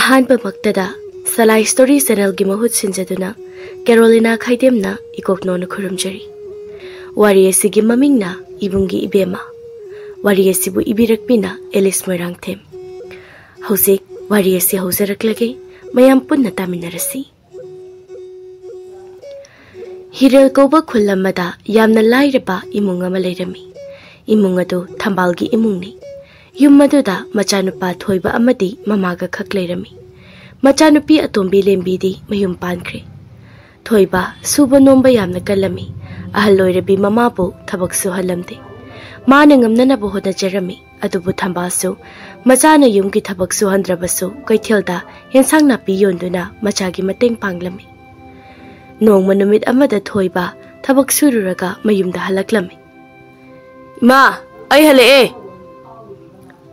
अहानबा मक्तदा सलाई story channel की महूत सिंजदुना Carolina खाइदेमना इकोकनोन खुरमजरी वारी असिगी ममिंगना इबुंगी इबेमा वारी असिबु इबिरकपिना एलिस मोइरांगथेम हौजिक वारी असि हौजरकलगे मयाम पुन्ना तामिनरसी हिरेल कौबा खुल्लमदा यामना लाइरबा इमुंग अमा लेरमी इमुंग अदु थंबालगी इमुंगनी युम मदुदा मचानुपा थोइबा अमदी ममागा खक लेरमी मचानुपी अतोंबी लेंबीदी मयुम पानख्रे थोइबा सुबा नोंबा यामना कलमी अहल लोइरबी ममाबु थबक सुहलमदे माने ngamnanaba होदजरमी अदुबु थंबासु मचाना युमगी थबक सुहंद्रबसु कैथेलदा हेंसांग नापी योंदुना मचागी मतेंग पांगलमी नोंगमा नुमित अमदा थोइबा थबक सुरुरगा मयुमदा हलकलमी मा आई हलेए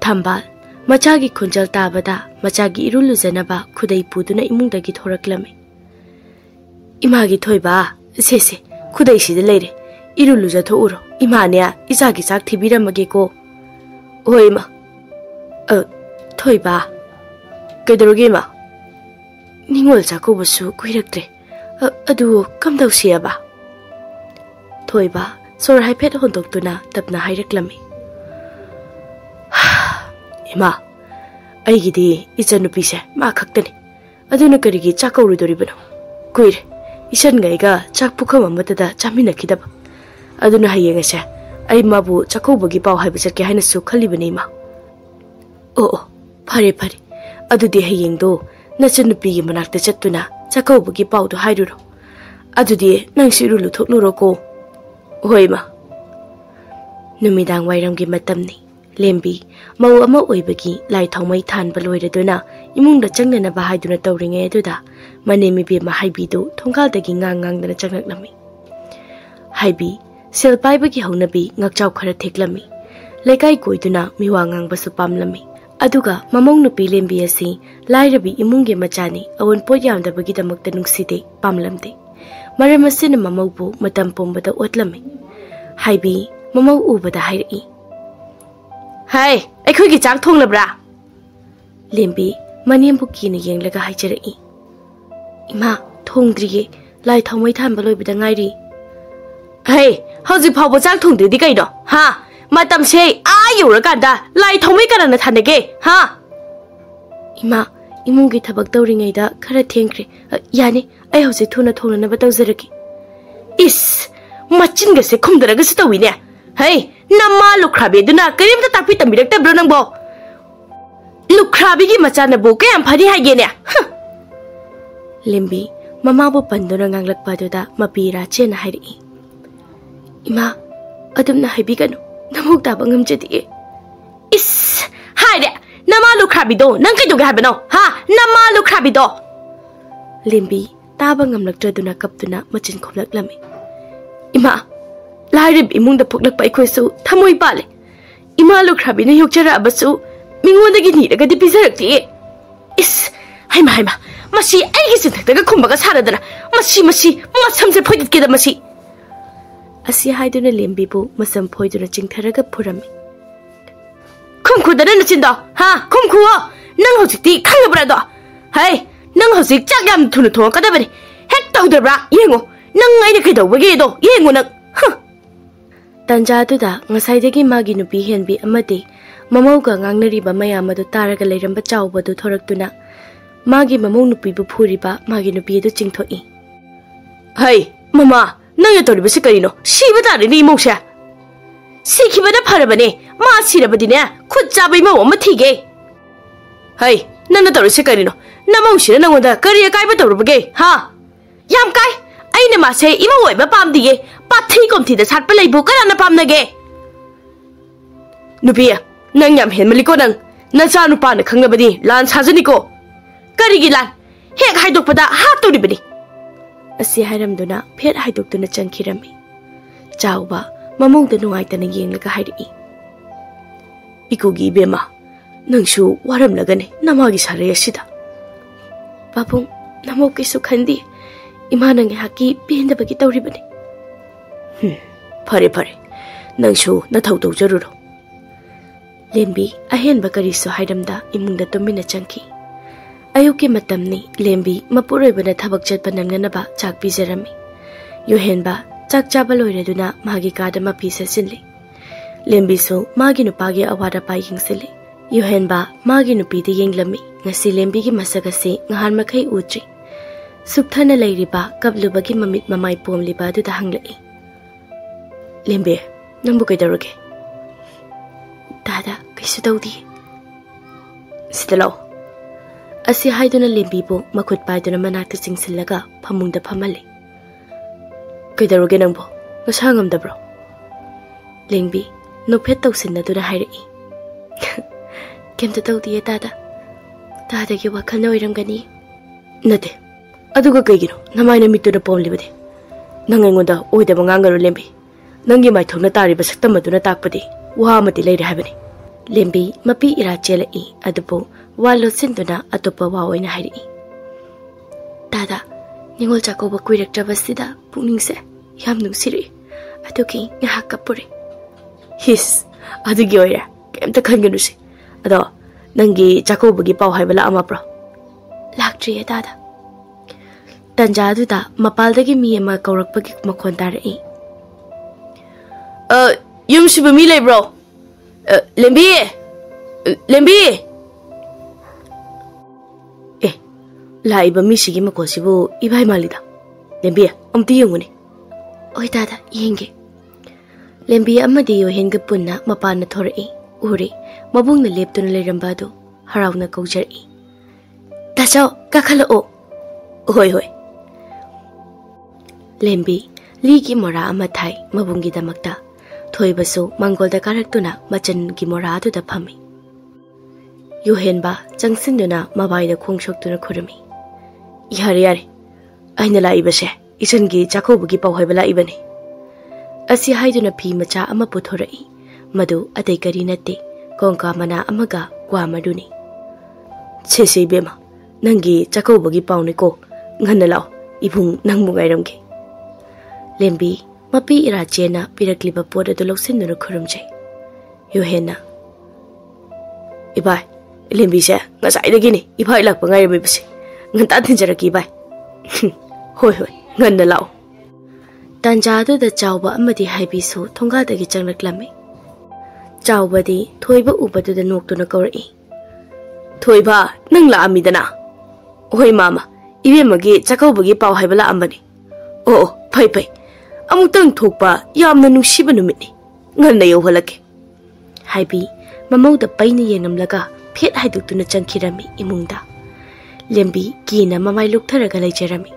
थंबाल मचागी खुंजल ताबदा मचागी इरुलुजनबा खुदै पुदुना इमुंगदगी थोरकलमी इमागी थोइबा सेसे खुदै सिदा लेरे इरुलुजा थोउरो इमाने इचागी चाक थिबिरमगे को होइमा थोइबा कैदरोगे मा निंगोल चकौबासु कुइरक्त्रे अदु कमदौसियाबा थोइबा सोर हाइफेट होंदोक्तुना तपना हाइरक्लमी इमा अइगिदी इचनुपीसे मा खक्तनी अदुना करिगी चाकौरुदोरिबनो कुइरे इचनगैगा चाक पुखम अमतदा चामिनखिदबा अदुना हयेंगसे अइ माबु चकौबगी पाव हाइब चके हाइनसु खलिबनी मा ओ फरे फरे अदुदी हयेंगदो नचनुपीगी मनाक्ता चत्तुना चकौबगी पावदो हाइरुरो अदुदी नंसिरु लुथोक्लुरो को होइमा नुमिदांग वाइरमगी मतमनी लेंबी मौ अमा ओइबगी लाई थौमै थानबा लोइरदुना इमुंगदा चंगनबा हाइदुना तौरिंगे अदुदा मनेमी बेमा हाइबीदो थोंगालदगी ngang-ngang चंगनक्लमी हाइबी सेल पाइबगी हौनबी ngakchau खरा थेक्लमी लेकाई कोइदुना मिवा ngangbसु पामलमी अदुगा ममौं नुपी लेंबी असि लाइरबी इमुंगे मचानी अवन पोट यामदबगी दमक्ता नुंगसिदे पामलमदे मरम असिना ममौबु मतम पोंबदा ओतलमी हाइबी ममौ उबदा हाइरई हाय अखोइगी चाक थोंलब्रा लेंबी मनेमबु कीना येंगलगा हाइजरई इमा थोंद्रिये लाई थौमै थानबा लोइबदा ngairi हाय हौजि फावबो चाक थोंद्रिदि कैनो हा मतमसे आ यौरकांदा लाई थौमै कराना थानेगे हा इमा इमुंगी थबक तौरिङैदा खरा थेंख्रे यानी अइ हौजि थुना थोंननबा तौजरकी इस मचिनगसे खुमदरगसे तौइने हाय नम्मा लुख्राबेदुना करिमता तापि तमिरक्तब्रो नंबो लुख्राबीगी मचानबु कयाम फरि हाइगेने लेंबी ममाबु पंदुना nganglakpaduda mapira chen hairi इमा अदुमना हाइबिगनु नमुक ताबा ngamjadi इस हाइरे नमा लुख्राबीदो नंग कैदुगे हाबनो हा नमा लुख्राबीदो लेंबी ताबा ngamlaktraदुना कपदुना मचिन खोलक्लमी इमा लाइरिब इमुंगदा पोक्लकपा अखोइसु थमोइ पाले इमा लुख्राबीना योक्चराबसु मिंगोंदगी नीरगदि पिजरक्ति इस हाइमा हाइमा मसी आइगी सिंथक्तगा खुमबगा सारदना मसी मसमसे फोइदकेदा मसी असि हाइदुना लेंबीबु मसम फोइदुना चिंथरगा फुरमी खुमखुदना नचिंदो हा खुमखुओ नंग हौजिक्ति खंगब्रादो हाय नंग हौजिक चाक याम थुनु थोकदबनी हेक तौदब्रा येंगो नंग आइना कैदौबगेदो येंगो नंग तंजादुदा ngसाइदगी मागी नुपी हेनबी अमदि ममौगा ngangnariba mayamadu taraga leiramba chaubadu thoraktuna मागी ममौ नुपीबु फुरिबा मागी नुपी अदु चिंथोई हाय ममा नंग तोरिबसि करिनो सिबा तारेनि इमौसे सिखिबना फरबने मा सिरबदिने खुद चाबै मौ अमा थिगे हाय नंग तोरिसि करिनो नमौसिना नंगोदा करिया काइबा तोरबगे हा याम काय आइना मासे इमौ ओइबा पामदिगे पाथै कोमथिदा साटपा लैबु कराना पामनगे नुपिया नंग याम हेनमलिको नंग नचा नुपाना खंगबदि लान साजनिको करिगी लान हेक हाइदोकपदा हातोरिबनि असि हाइरमदुना फेर हाइदोक्तुना चंखिरमी चाउबा ममौदा नुआइतना येंगलगा हाइरई इकोगी बेमा नंगसु वारमलगने नमागी सारेयसिदा बाबुंग नमौ किसु खंदी इमा नंगे हाकी पेंदबगी तौरिबनि फरे फरे नंगसु नथौ तौजरुरो लेंबी अहेनबा करिसु हाइरमदा इमुंगदा तुमिना चंखी Ayuki matamni lembi mapuroibana thabak chatpa nanganaba chak pijarami. Yohenba chak chaba loireduna magi kada mapi sasinli. Lembi so magi nupagi awada pai yingsili. Yohenba magi nupidi yenglami ngasi lembi gi masagasi ngahan makai utri. Subthana lairiba kablubagi mamit mamai pomliba du da hanglai. Lembi nambu kaidaroge. Dada kaisu tawdi. Sidalaw. Asi haiduna lembibo makut paiduna manakta singsillaga phamungda phamali. Kaidaroge nangbo ngasangamdabro. Lembi nophet tawsinnaduna hairai. Kemta tawdiye dada. Dadagi wakhal na oiramgani. Nate. Aduga kaigino namaina mituna pomlibade. Nang aingonda oidaba ngangaro lembi. Nangi maithokna tariba saktamaduna takpadi wa amati leire habani. Lembi mapi ira chelai adubo walo sinduna atopa wa oina hairi. Dada, Ningol chakouba kuiraktrabasida pukningse yam nungsiri. Adugi ngahak kapuri. His, adugi oira kemta khanganusi. Ado nangi chakoubagi pau haibala amapro. Laktriye dada. Tanjaduda mapaldagi mi ama kaurakpagi makhon tarai. Yumsiba mi lay bro. Lembi. Lembi. Laiba mi sigi makosibu ibai malida. Lembi amti yunguni. Oi dada yenge. Lembi amadi yohenga punna mapana thorai. Uri mabungna leptuna leirambado harauna kaujari. Tasao kakhalao. Hoi hoi. Lembi ligi mora amathai mabungi damakta. Thoibasu mangolda karaktuna machan gi mora adu da phami. Yohenba changsinduna mabaida khongsoktuna khurumi. Yare yare. Aina laibase isangi chakoubugi pawhaiba laibani. Asi haiduna phi macha ama puthorai. Madu adai kari natte kongka mana amaga kwa maduni. Sese bema nangi chakoubugi pawni ko nganna lao ibung nangmu ngairamge. Lembi mapi ira chena pirakliba poda do loksinduna khurumjai. Yohena. Ibai, lembi se ngasaidagi ni ibai lakpa ngairami basi. Nganta thinjaraki ibai. Hoi hoi, nganna lao. Tanjadu da chawba amadi haibisu thongadagi changlaklami. Chawbadi thoiba ubadu da noktuna kaurai. Thoiba nang laamidana. Hoi mama, ibemagi chakaubagi pau haibala ambani. Oh, pai pai. Amutang thokpa yamna nungsiba numitni. Nganna yauhalake. Haibi mamauda paina yengamlaga phet haiduktuna changkhirami imungda. Lembi kina mamai luktharaga laijarami.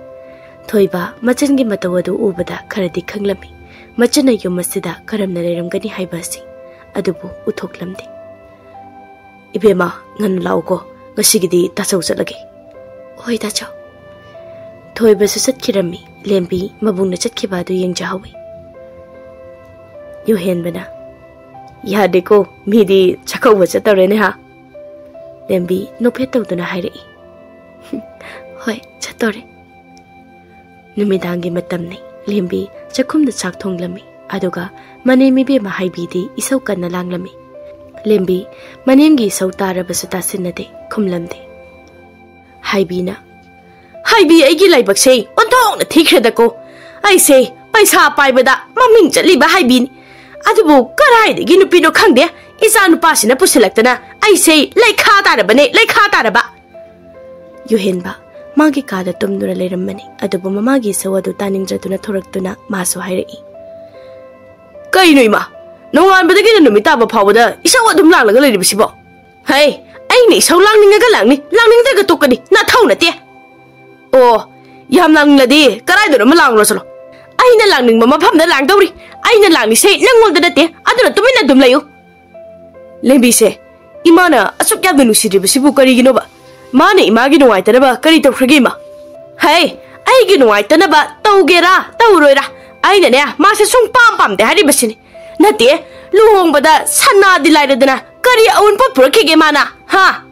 Thoiba machangi matawadu ubada kharadi khanglami. Machana yumasida karamna leiramgani haibasi. Adubu uthoklamdi. Ibema ngan lauko ngasigidi tasau chatlage. Hoi tachau. Thoiba susat khirami. Lembi mabungna chatkibadu yengjahawi. Yohenbana. Ya deko midi chakouba chatarene ha. Lembi nophet tawduna hairai. Hoi chatore. Numidangi matamni lembi chakhumda chak thonglami aduga manemi be mahaibidi isau kanna langlami. Lembi manemgi isau tarabasu tasinade khumlamde. Haibina. Haibi aigi laibak sei ontong na thikreda ko. Ai sei paisa paibada maming chaliba haibin. Adubu karai de ginu pino khangde isa nupa sina pusilaktana ai sei laikha tarabane laikha taraba. Yohenba magi kada tumduna leiramani adubu mamagi sawadu taningjatuna thoraktuna masu hairai. Kaino ima nonganbadagi numitaba phawada isaw adum langlaga leiribasibo. Hai aini isaw langningaga langningdaga tokani na thaunate. Oh, yam lang ladi karai do ma lang lo solo. Aina langning mama phamda lang dawri. Aina langni sei nangol da date aduna tumina dum layu. Lembi se imana asuk ya benu sidi basibu kari gino ba. Mana imagi no aitana ba kari to khagi ma. Hai, ai gi no aitana ba tawgera tawroira. Aina ne ma se sung pam de hari basini. Nate luhong bada sanna dilai dana kari aun pot purkhige mana. Ha.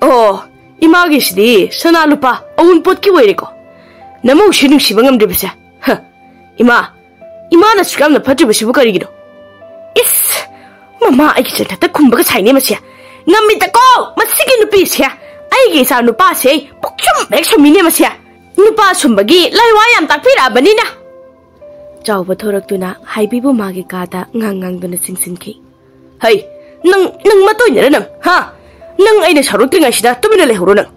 Oh, imagi sidi sana lupa aun pot ki waire ko. Namu shinu shibangam de bisa. Ha. Ima na sukam na phati basibu kari gino. Mama ai ki chanta khumba ka chaine masia. Ngami ta ko masigi nu pi sia. ꯑꯩꯒꯤ ꯏꯆꯥ ꯅꯨꯄꯥꯁꯦ ꯄꯨꯛꯁꯨꯝ ꯍꯦꯛ ꯁꯨꯝꯃꯤꯅꯦ ꯃꯁꯦ ꯅꯨꯄꯥ ꯁꯨꯝꯕꯒꯤ ꯂꯥꯏꯋꯥ ꯌꯥꯝ ꯇꯥꯛꯄꯤꯔꯛꯑꯕꯅꯤꯅ ꯆꯥꯎꯕ ꯊꯣꯔꯛꯇꯨꯅ ꯍꯥꯏꯕꯤꯕꯨ ꯃꯥꯒꯤ ꯀꯥꯗ ꯉꯥꯡꯗꯨꯅ ꯆꯤꯡꯁꯤꯟꯈꯤ ꯍꯩ ꯅꯪ ꯃꯇꯣꯏꯅꯔ ꯅꯪ ꯍꯥ ꯅꯪ ꯑꯩꯅ ꯁꯥꯎꯔꯛꯇ꯭ꯔꯤꯉꯩꯁꯤꯗ ꯇꯨꯃꯤꯟꯅ ꯂꯩꯍꯧꯔꯣ ꯅꯪ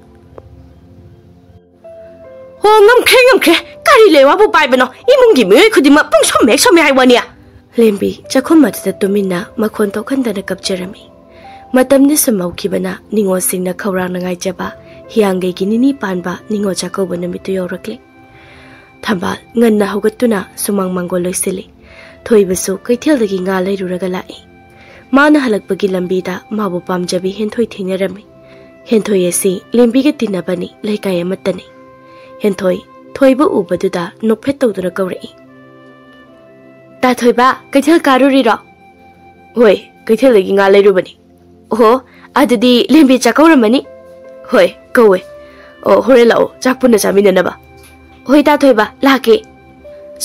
ꯍꯣ ꯉꯝꯈ꯭ꯔꯦ ꯀꯔꯤ ꯂꯩꯋꯥꯕꯨ ꯄꯥꯏꯕꯅꯣ 이문기 미의 खुदिमा ꯄꯨꯡꯁꯨꯝ ꯍꯦꯛ ꯁꯨꯝꯃꯦ ꯍꯥꯏꯋꯥꯅꯤ ꯂꯦꯝꯕꯤ ꯆꯥꯛꯈꯨꯝ ꯑꯗꯨꯗ ꯇꯨꯃꯤꯟꯅ ꯃꯈꯣꯟ ꯊꯣꯛꯍꯟꯗꯅ ꯀꯞꯆꯔꯝꯃꯤ ꯃꯇꯝꯗꯤ ꯁꯨꯝ ꯍꯧꯈꯤꯕꯅ ꯅꯤꯡꯉꯣꯜꯁꯤꯡꯅ ꯈꯧꯔꯥꯡꯅ ꯉꯥꯏꯖꯕ ꯍꯤꯌꯥꯡꯒꯩꯒꯤ ꯅꯤꯅꯤ ꯄꯥꯟꯕ ꯅꯤꯡꯉꯣꯜ ꯆꯥꯛꯀꯧꯕ ꯅꯨꯃꯤꯠꯇꯨ ꯌꯧꯔꯛꯂꯦ ꯊꯝꯕꯥꯜ ꯉꯟꯅ ꯍꯧꯒꯠꯇꯨꯅ ꯁꯨꯃꯥꯡ ꯃꯥꯡꯒꯣꯜ ꯂꯣꯏꯁꯤꯜꯂꯤ ꯊꯣꯏꯕꯁꯨ ꯀꯩꯊꯦꯜꯗꯒꯤ ꯉꯥ ꯂꯩꯔꯨꯔꯒ ꯂꯥꯛꯏ ꯃꯥꯅ ꯍꯜꯂꯛꯄꯒꯤ ꯂꯝꯕꯤꯗ ꯃꯥꯕꯨ ꯄꯥꯝꯖꯕꯤ ꯍꯦꯟꯊꯣꯏ ꯊꯦꯡꯅꯔꯝꯃꯤ ꯍꯦꯟꯊꯣꯏ ꯑꯁꯤ ꯂꯦꯝꯕꯤꯒ ꯇꯤꯟꯅꯕꯅꯤ ꯂꯩꯀꯥꯏ ꯑꯃꯠꯇꯅꯤ ꯍꯦꯟꯊꯣꯏ ꯊꯣꯏꯕ ꯎꯕꯗꯨꯗ ꯅꯣꯛꯐꯦꯠ ꯇꯧꯗꯨꯅ ꯀꯧꯔꯛꯏ ꯇꯥ ꯊꯣꯏꯕ ꯀꯩꯊꯦꯜ ꯀꯥꯔꯨꯔꯤꯔꯣ ꯍꯣꯏ ꯀꯩꯊꯦꯜꯗꯒꯤ ꯉꯥ ꯂꯩꯔꯨꯕꯅꯤ ꯑꯣꯍꯣ ꯑꯗꯨꯗꯤ ꯂꯦꯝꯕꯤ ꯆꯥꯛꯀꯧꯔꯝꯃꯅꯤ ꯍꯣꯏ ꯀꯧꯋꯦ ꯑꯣ ꯍꯣꯔꯦꯟ ꯂꯥꯛꯑꯣ ꯆꯥꯛ ꯄꯨꯟꯅ ꯆꯥꯃꯤꯟꯅꯅꯕ ꯍꯣꯏ ꯇꯥ ꯊꯣꯏꯕ ꯂꯥꯛꯀꯦ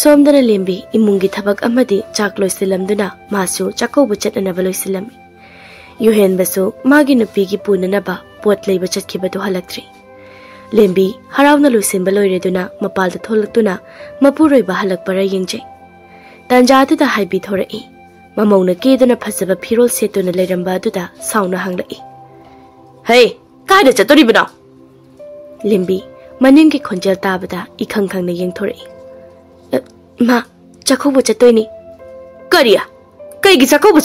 ꯁꯣꯝꯗꯅ ꯂꯦꯝꯕꯤ ꯏꯃꯨꯡꯒꯤ ꯊꯕꯛ ꯑꯃꯗꯤ ꯆꯥꯛ ꯂꯣꯏꯁꯤꯜꯂꯝꯗꯨꯅ ꯃꯥꯁꯨ ꯆꯥꯛꯀꯧꯕ ꯆꯠꯅꯅꯕ ꯂꯣꯏꯁꯤꯜꯂꯝꯃꯤ ꯌꯨꯍꯦꯟꯕꯁꯨ ꯃꯥꯒꯤ ꯅꯨꯄꯤꯒꯤ ꯄꯨꯅꯅꯕ ꯄꯣꯠ ꯂꯩꯕ ꯆꯠꯈꯤꯕꯗꯨ ꯍꯜꯂꯛꯇ꯭ꯔꯤ ꯂꯦꯝꯕꯤ ꯍꯔꯥꯎꯅ ꯂꯣꯏꯁꯤꯟꯕ ꯂꯣꯏꯔꯦꯗꯨꯅ ꯃꯄꯥꯜꯗ ꯊꯣꯛꯂꯛꯇꯨꯅ ꯃꯄꯨꯔꯣꯏꯕ ꯍꯜꯂꯛꯄꯔ ꯌꯦꯡꯖꯩ ꯇꯥꯟꯖꯥꯗꯨꯗ ꯍꯥꯏꯕꯤ ꯊꯣꯔꯛꯏ ꯃꯃꯧꯅ ꯀꯦꯗꯨꯅ ꯐꯖꯕ ꯐꯤꯔꯣꯜ ꯁꯦꯠꯇꯨꯅ ꯂꯩꯔꯝꯕ ꯑꯗꯨꯗ ꯁꯥꯎꯅ ꯍꯪꯂꯛꯏ ꯍꯩ ꯀꯥꯏꯗ ꯆꯠꯇꯣꯔꯤꯕꯅꯣ ꯂꯦꯝꯕꯤ ꯃꯅꯤꯡꯒꯤ ꯈꯣꯟꯖꯦꯜ ꯇꯥꯕꯗ ꯏꯈꯪ ꯈꯪꯅ ꯌꯦꯡꯊꯣꯔꯛꯏ ꯃꯥ ꯆꯥꯛꯀꯧꯕ ꯆꯠꯇꯣꯏꯅꯤ ꯀꯔꯤ ꯀꯩꯒꯤ ꯆꯥꯛꯀꯧꯕ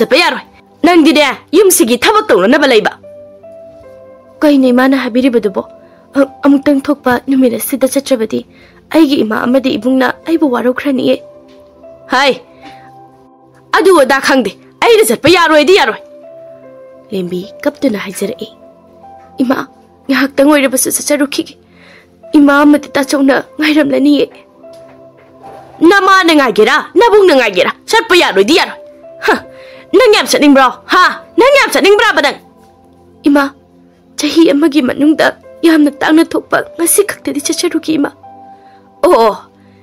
ꯆꯠꯄ ꯌꯥꯔꯣꯏ ꯅꯪꯗꯤꯅꯦ ꯌꯨꯝꯁꯤꯒꯤ ꯊꯕꯛ ꯇꯧꯅꯅꯕ ꯂꯩꯕ ꯀꯩꯅꯦ ꯃꯥꯅ ꯍꯥꯏꯕꯤꯔꯤꯕꯗꯨꯕꯣ ꯑꯃꯨꯛꯇꯪ ꯊꯣꯛꯄ ꯅꯨꯃꯤꯠ ꯑꯁꯤꯗ ꯆꯠꯇ꯭ꯔꯕꯗꯤ ꯑꯩꯒꯤ ꯏꯃꯥ ꯑꯃꯗꯤ ꯏꯕꯨꯡꯅ ꯑꯩꯕꯨ ꯋꯥꯔꯧꯈ꯭ꯔꯅꯤꯌꯦ ꯍꯥꯏ ꯑꯗꯨ ꯑꯗꯥ ꯈꯪꯗꯦ ꯑꯩꯅ ꯆꯠꯄ ꯌꯥꯔꯣꯏꯗꯤ ꯌꯥꯔꯣꯏ ꯂꯦꯝꯕꯤ ꯀꯞꯇꯨꯅ ꯍꯥꯏꯖꯔꯛꯏ ꯏꯃꯥ ꯉꯥꯏꯍꯥꯛꯇꯪ ꯑꯣꯏꯔꯕꯁꯨ ꯆꯠꯆꯔꯨꯈꯤꯒꯦ ꯏꯃꯥ ꯑꯃꯗꯤ ꯇꯥꯆꯧꯅ ꯉꯥꯏꯔꯝꯂꯅꯤꯌꯦ ꯅꯃꯥꯅ ꯉꯥꯏꯒꯦꯔꯥ ꯅꯕꯨꯡꯅ ꯉꯥꯏꯒꯦꯔꯥ ꯆꯠꯄ ꯌꯥꯔꯣꯏꯗꯤ ꯌꯥꯔꯣꯏ ꯅꯪ ꯌꯥꯝ ꯆꯠꯅꯤꯡꯕ꯭ꯔꯣ ꯅꯪ ꯌꯥꯝ ꯆꯠꯅꯤꯡꯕ꯭ꯔꯥꯕ ꯅꯪ 이마 자히 엄마기 만능다 야함나 땅나 톡박 ngasi khaktadi chacharuki ima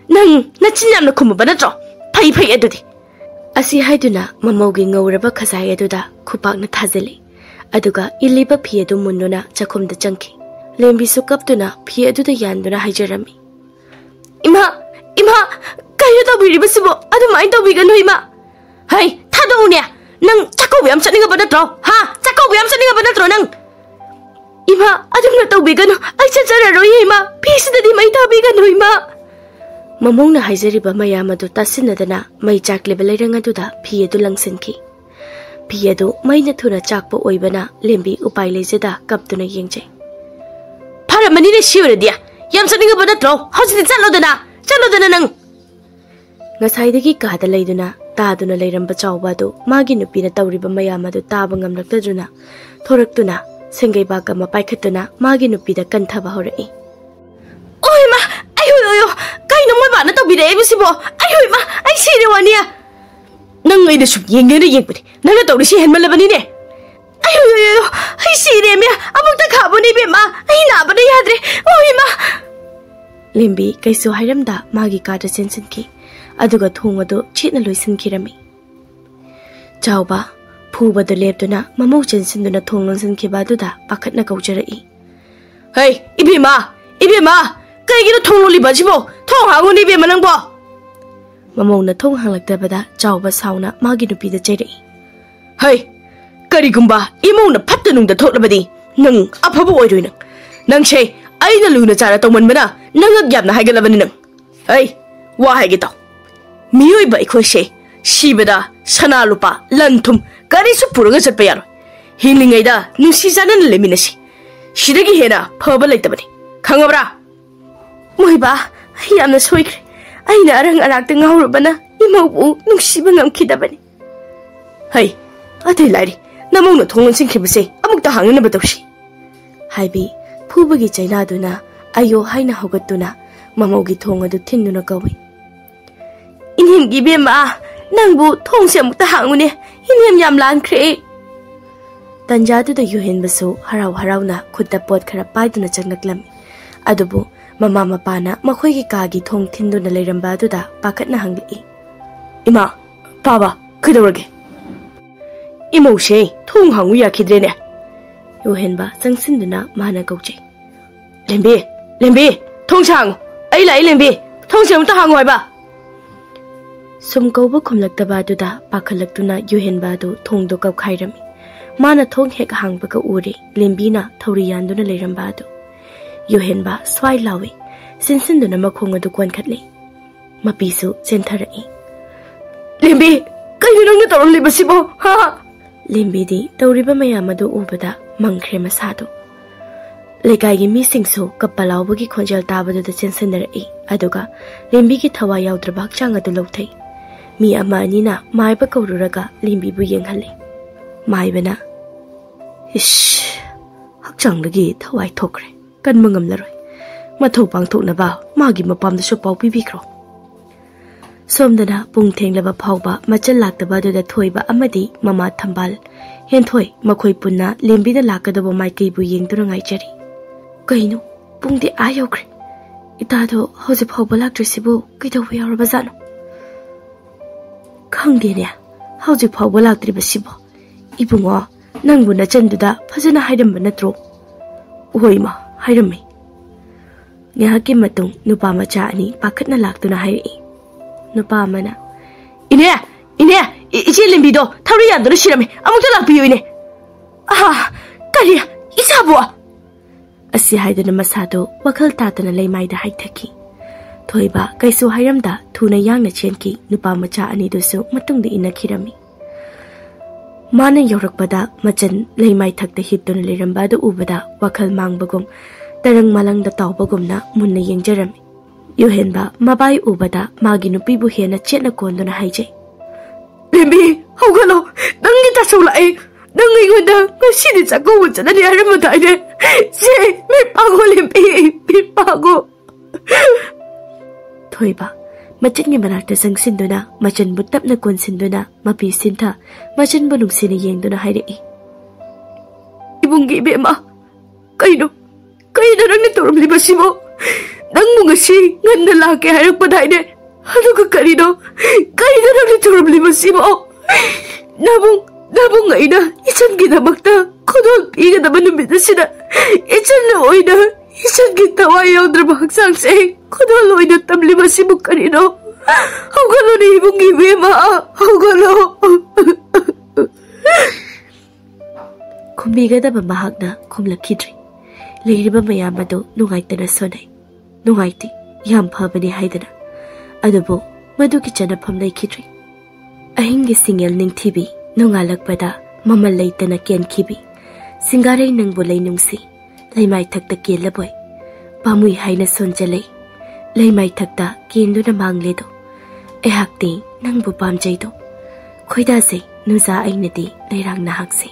nang nachin yamna khumba natro phai adudi asi haiduna mamaugi ngawraba khasai aduda khupakna thajali aduga iliba phi adu munnuna chakhumda changki lembi su kaptuna phi aduda yanduna haijarami ima kayu tabiri basibo adu mai tabiganu ima hai thadounya nang chakau yam chaninga banatro chakau yam chaninga banatro nang ima adumna tawbigano ai chachararoi ima phisidadi mai tabigano ima mamongna haijariba mayam adu tasinadana mai chakleba leirang aduda phi adu langsinki phi adu maina thuna chakpa oibana lembi upai lejeda kaptuna yengjai pharamani ne shiuradiya yam chaninga banatro hojidi chalodana nang ngasaidagi kada leiduna taaduna leiramba chawba du magi nupina tawriba mayam adu taba ngamlaktaduna thoraktuna Sengai baga mapaikhatuna magi nupida kanthaba horai oi ma ayo kaino moi bana tobire ebisibo ayo ma ai sire wania nang ai da su yengene yengpani nang tawri si henmalabani ne ayo ai sire me amukta khaboni be ma ai na bana yadre oi ma limbi kaisu hairamda magi ka da sensinki aduga thongadu chitna loisinkhirami chawba Pubada leptuna mamau chensinuna thong langsankiba aduda pakhatna kaujarai Hey ibima kaigina thong loliba jibo thong hanguni be manangbo mamau thong hanglaktabada chawba sauna magi nupida chairai Hey karigumba imona phattanungda thoklabadi nang aphaba oiroi nang che aina luna chara tawmanbana nang agyamna haigalabani nang Hey wa haige taw miyoi bai khose Shibada sana lupa lantum kari su puranga chatpa yaro hilingaida nusi janan leminasi shidagi hena phaba laitabani khangabra moiba yamna soikre aina arang arakta ngaurubana imaubu nusiba ngamkhidabani hai athai lari namongna thongon singkhibase amukta hangnana batawsi haibi phubagi chainaduna ayo haina hogatuna mamaugi thongadu thinnuna kawi inhimgi bema Nangbu thongse amukta hangune inyam yam lankre Tanjadu yuhenbasu harau na khutta pot khara paiduna changlaklam adubu mama mapana makhoigi kagi thong thinduna leiramba aduda pakatna hangli Ima baba kidorage Imose thong hangu yakhidrene Yohenba Sangsinduna Mana Goji. Lembi, Tongsang, Ayla Lembi, Tongsam Tahangoiba. Sum Goba Kumlaktaba Duda, Bakalaktuna, Yohenbadu, Tongdo Kairami. Mana Tong Hek Hangbaka Uri, Limbina, Torianduna Lerambadu. Yohenba, Swai Lawi, Sinsinduna Makunga du Kwankatli. Mapisu, Centari. Lembi, Kayu not only Basibo, ha! Lembi di, Toriba Mayamadu Ubada, Mankre Masado. Legay missing so, Kapalawagi Konjal Tabado the Sensenary, Adoga, Lembi Tawaya Drabak Changa de Lote. Mi Amanina, my Bakoruraga, Limbi Buyang Hale. My Bena. Ish, Hakchang the gate, how I talk. Kan Mungam Leroy. Matopang talk about, Magi Mapam the shop of Bibicro. Somdana, Pungting Lava Pauba, Machalak the Bado the Toiba Amadi, Mama Tambal. Hentoi, Makoi Puna, Limbi the Lakadabo Mike Buying Durangai Jerry. Gaino, Pung the Ayokre. Itado, how's a Paubalak Dressibo, get away or Bazano. Kanginia, how's a Paubalak Dribasibo? Ibunga, Nanguna Chenduda, Pazana Haidem Benatro. Uima, hide me. Nyaki Matung, Nupama Chani, Pakatna Laktuna Hai. Nupamana. Inea, Ichilimbido, Taria, the Shirame, Amutala Piune. Ah, Taria, Isabua. As she hid in the Masado, Wakal Tatana lay my the Haitaki. Toiba, Kaiso Hiramda, Tuna Yang Chenki, Nupamacha and Iduso, Matung the Ina Kirami. Mana Yorokbada, Machan, lay my tuck the hit on Lirambada Ubada, Wakal Mangbagum, Tarang Malang the Taubagumna, Munna Yang Jeremy. Yohenba, Mabai Ubada, Maginu Pibu Hena Chetna Kondona Haije. Lembi, Hogalo, Dangita Sola, Dangi with the Shidits a go with the Aramatide. Say, me Pago Lembi, me Pago. Toiba, Machan Yamanata Sang Sinduna, Machan Butapna Kon Sinduna, Mapi Sinta, Machan Bunung Sini Yang Dona Haide. Ibungi Bema, Kaido, Rangatorum Libasimo. Nang Mungasi, Nandalaki, I put I did. Haluka Carido, Kaida Rangatorum Libasimo. Nabung Aida, isn't get a Bakta, could not be the Banumidasina. It's a loida, isn't get the way out the Baksang say, could all loida Tablibasimu Carido. How can I even give him a Hogalo? Kumbiga the Bahagna, Kumla Kidri. Lady Mayamado, no Haitana Sonai. No Haiti, Yam Pabani Haidana. Adabo, Madukichana Pamlay Kidri. A hingi single ning tibi, no alak bada, Mama Laitana Ken Kibi. Singare nang bulay nung si. Lay may tagda kila boy. Pamuy haina sonjalay. Lay may tagda kindo na mangledo. E hakti nang bupam jaydo. Koy dasi, nuza ay nadi layrang na haksi.